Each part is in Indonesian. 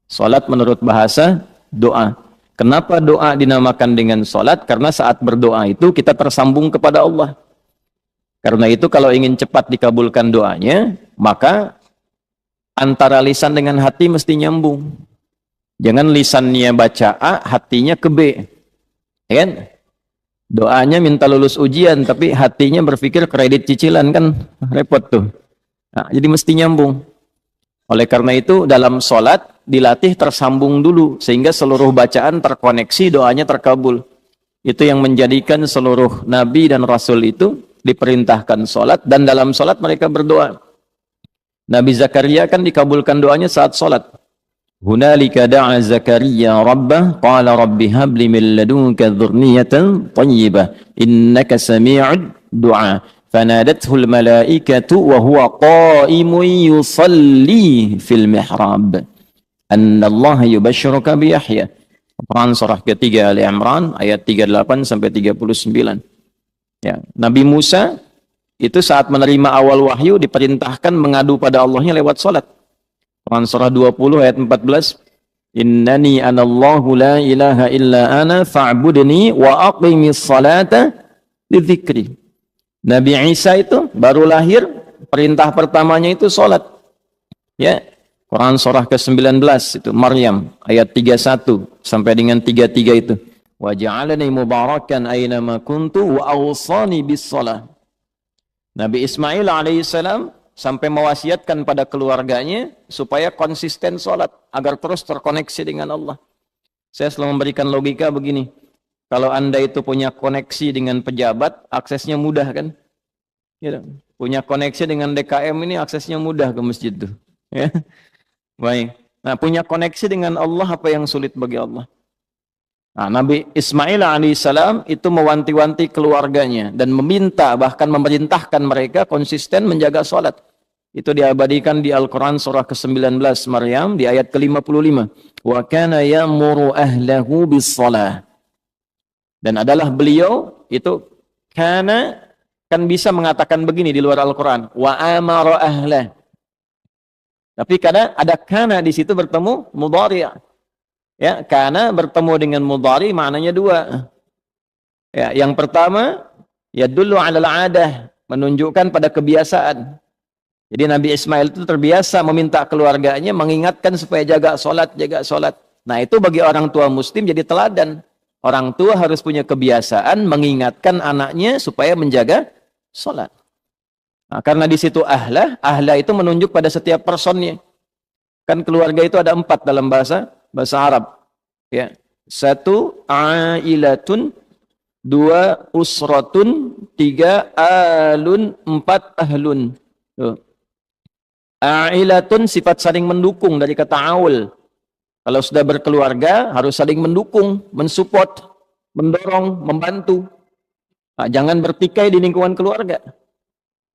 Salat menurut bahasa doa. Kenapa doa dinamakan dengan salat? Karena saat berdoa itu kita tersambung kepada Allah. Karena itu kalau ingin cepat dikabulkan doanya, maka antara lisan dengan hati mesti nyambung. Jangan lisannya baca A, hatinya ke B. Ya kan? Doanya minta lulus ujian, tapi hatinya berpikir kredit cicilan, kan repot tuh. Nah, jadi mesti nyambung. Oleh karena itu dalam sholat dilatih tersambung dulu, sehingga seluruh bacaan terkoneksi, doanya terkabul. Itu yang menjadikan seluruh nabi dan rasul itu diperintahkan sholat, dan dalam sholat mereka berdoa. Nabi Zakaria kan dikabulkan doanya saat sholat. Hunalika da'a Zakaria rabbah qala rabbi habli min ladunka dzurriyyatan thayyibah innaka sami'ud du'a fanadathul malaikatu wa huwa qa'imun yusalli fil mihrab anna Allah yubashshiruka bi Yahya. Quran surah ketiga Ali Imran ayat 38 sampai 39. Ya, Nabi Musa itu saat menerima awal wahyu diperintahkan mengadu pada Allahnya lewat salat. Quran surah 20 ayat 14. Innani anallahu la ilaha illa ana fa'budni wa aqimis salata lidzikri. Nabi Isa itu baru lahir, perintah pertamanya itu salat. Ya. Quran surah ke-19 itu Maryam ayat 31 sampai dengan 33 itu. Wa ja'alani mubarakan aina ma kuntu wa awsani bis shalah. Nabi Ismail alaihissalam sampai mewasiatkan pada keluarganya supaya konsisten sholat agar terus terkoneksi dengan Allah. Saya selalu memberikan logika begini, kalau Anda itu punya koneksi dengan pejabat, aksesnya mudah kan? Gitu. Punya koneksi dengan DKM ini aksesnya mudah ke masjid tuh. Ya. Baik. Nah, punya koneksi dengan Allah apa yang sulit bagi Allah? Nah, Nabi Ismail alaihissalam itu mewanti-wanti keluarganya dan meminta, bahkan memerintahkan mereka konsisten menjaga sholat. Itu diabadikan di Al-Quran surah ke-19 Maryam di ayat ke-55. Wa kana ya'muru ahlahu bis-shalah. Dan adalah beliau itu kana kan bisa mengatakan begini di luar Al-Quran. Wa amara ahlah. Tapi kadang ada kana di situ bertemu mudhari'. Ya, karena bertemu dengan mudhari maknanya dua. Ya, yang pertama, yadullu 'alal 'adah, menunjukkan pada kebiasaan. Jadi Nabi Ismail itu terbiasa meminta keluarganya mengingatkan supaya jaga sholat, jaga sholat. Nah, itu bagi orang tua muslim jadi teladan. Orang tua harus punya kebiasaan mengingatkan anaknya supaya menjaga sholat. Nah, karena di situ ahlah itu menunjuk pada setiap personnya. Kan keluarga itu ada 4 dalam bahasa Arab. Ya. 1 ailatun, 2 usratun, 3 alun, 4 ahlun. Tuh. Ailatun sifat saling mendukung dari kata aul. Kalau sudah berkeluarga harus saling mendukung, mensupport, mendorong, membantu. Nah, jangan bertikai di lingkungan keluarga.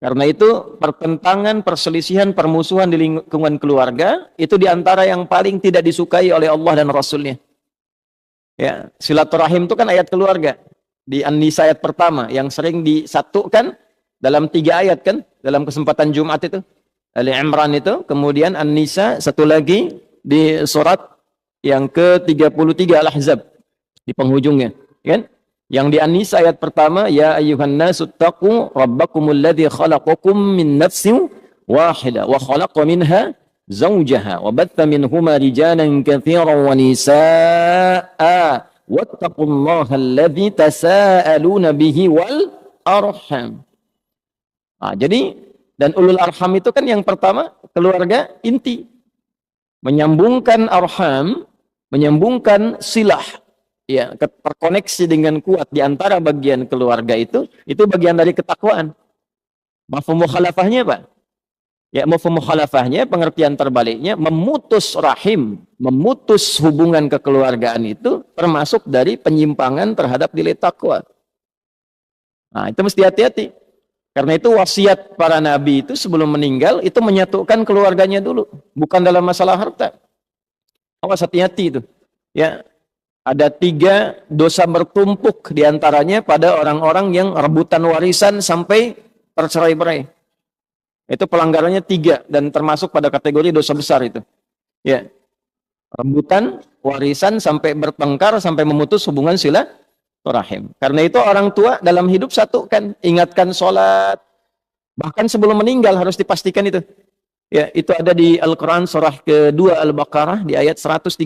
Karena itu pertentangan, perselisihan, permusuhan di lingkungan keluarga itu diantara yang paling tidak disukai oleh Allah dan Rasulnya. Ya, silaturahim itu kan ayat keluarga di An-Nisa ayat pertama yang sering disatukan dalam 3 ayat kan dalam kesempatan Jumat itu. Ali Imran itu, kemudian An-Nisa, satu lagi di surat yang ke-33 Al-Ahzab di penghujungnya, kan? Yang di An-Nisa ayat pertama, ya ayyuhan nasu taqu rabbakumul ladzi khalaqakum min nafsin wahidah wa khalaqa minha zawjaha wa batha minhuma rijalan katsiran wa nisaa'a wattaqullaha alladzi tasaaluna bihi wal arham. Nah, jadi dan ulul arham itu kan yang pertama keluarga inti. Menyambungkan arham, menyambungkan silah. Ya, terkoneksi dengan kuat di antara bagian keluarga itu bagian dari ketakwaan. Mafhum mukhalafahnya apa? Ya, mafhum mukhalafahnya, pengertian terbaliknya, memutus rahim, memutus hubungan kekeluargaan itu termasuk dari penyimpangan terhadap nilai takwa. Nah, itu mesti hati-hati. Karena itu wasiat para nabi itu sebelum meninggal itu menyatukan keluarganya dulu, bukan dalam masalah harta. Awas, hati-hati itu. Ya, ada 3 dosa bertumpuk diantaranya pada orang-orang yang rebutan warisan sampai tercerai-berai. Itu pelanggarannya 3 dan termasuk pada kategori dosa besar itu. Ya. rebutan warisan sampai bertengkar sampai memutus hubungan silaturahim. Karena itu orang tua dalam hidup satukan, ingatkan sholat, bahkan sebelum meninggal harus dipastikan itu. Ya, itu ada di Al-Quran surah kedua Al-Baqarah di ayat 132.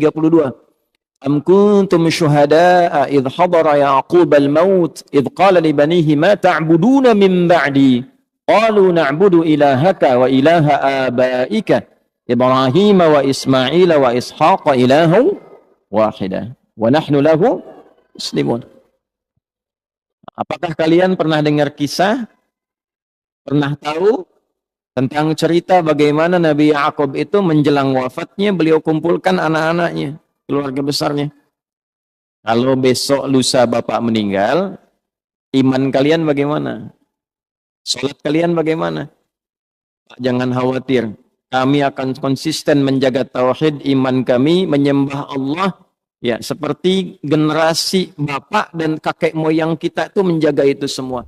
Am kuntum syuhada'a idh hadara Ya'qub al-maut idh qala li banihi ma ta'buduna min ba'di qalu na'budu ilahaka wa ilaha abaika Ibrahim wa Ismail wa Ishaq ilahu wahida wa nahnu lahu muslimun. Apakah kalian pernah dengar kisah, pernah tahu tentang cerita bagaimana Nabi Ya'qub itu menjelang wafatnya beliau kumpulkan anak-anaknya, keluarga besarnya. Kalau besok lusa bapak meninggal, iman kalian bagaimana? Salat kalian bagaimana? Jangan khawatir, kami akan konsisten menjaga tauhid, iman kami menyembah Allah ya seperti generasi bapak dan kakek moyang kita itu menjaga itu semua.